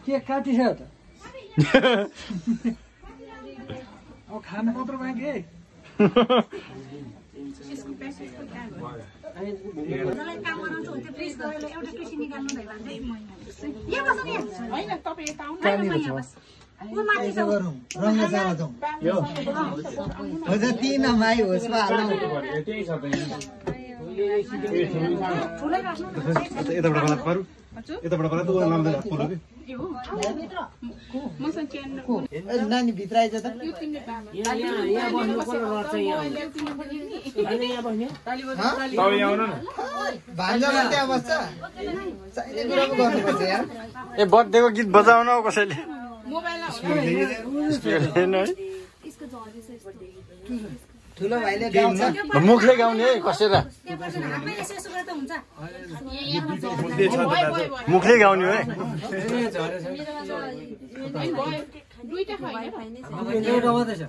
के काटिस त अब खानु मात्र बाँकी है नानी भित्र आइज त त्यहाँ बस्छ ए बर्थडेको गीत बजाउन कसैले ठुलो भाइले गाउँछ मुखले गाउने है कसैलाई मुखले गाउने है एउटा मात्रै छ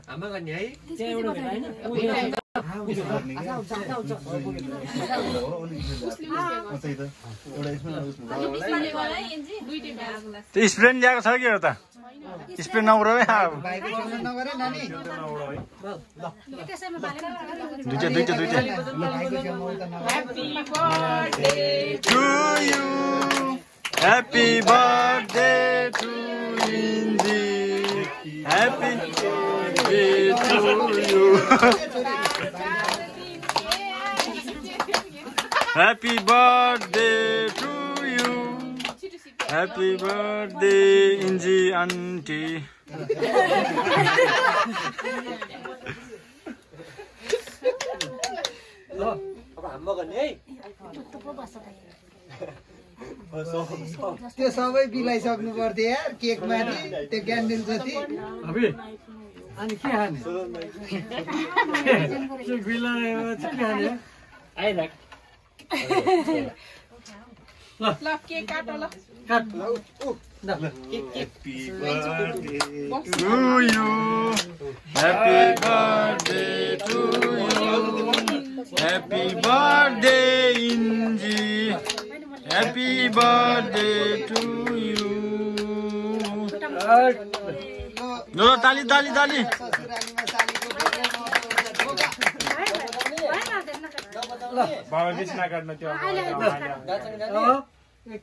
त्यो स्प्रेन ल्याएको छ कि त स्प्रे नउरो है दुईटा Happy birthday to Indy. Happy birthday to you. Happy birthday to you. Happy birthday, Indy auntie. त्यो सबै बिलाइसक्नु पर्थ्यो यार केक माथि त्यो क्यान्डल जति अनि के खाने केक बिलाएर के खाने ल केक काट ल काट Happy birthday to you. Happy birthday to you. Happy birthday, Indy. Happy birthday to you. No, tali. बाबा बिस्ना काट्न त्यो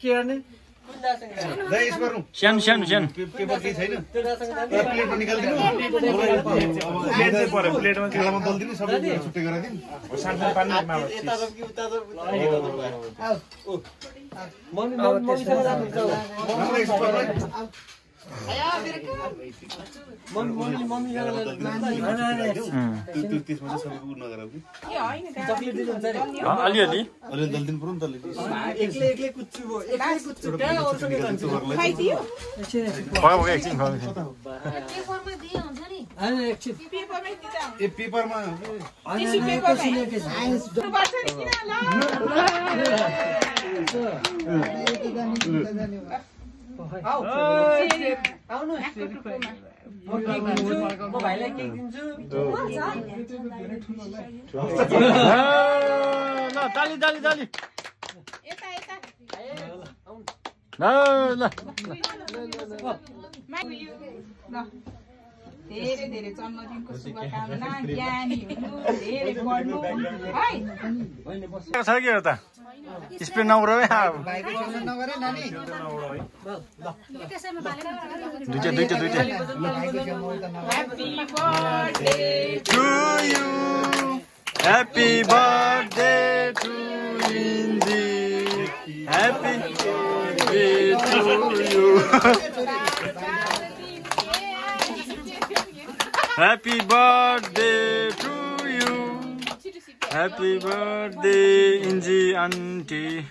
के गर्ने सानो पेपर केही छैन प्लेट निकाल्दिनु प्लेट चाहिँ पर्यो प्लेटमा तेलमा दल्दिनु सबै छुट्टै गराइदिनु सानो पानीमा अलिअलि दल्दिनु पर्यो नि पेपरमा भाइलाई केक दिन्छु ताली धेरै धेरै जन्मदिनको शुभकामना ज्ञानी हुनु धेरै पढ्नु है छ के हो त स्प्रे नउरो है भाइको छेउमा नगरे नानी दुईटा भाइको छेउमा त नगरे Happy birthday to Indy. Happy birthday to you. Happy birthday to you. Happy birthday, Indy auntie.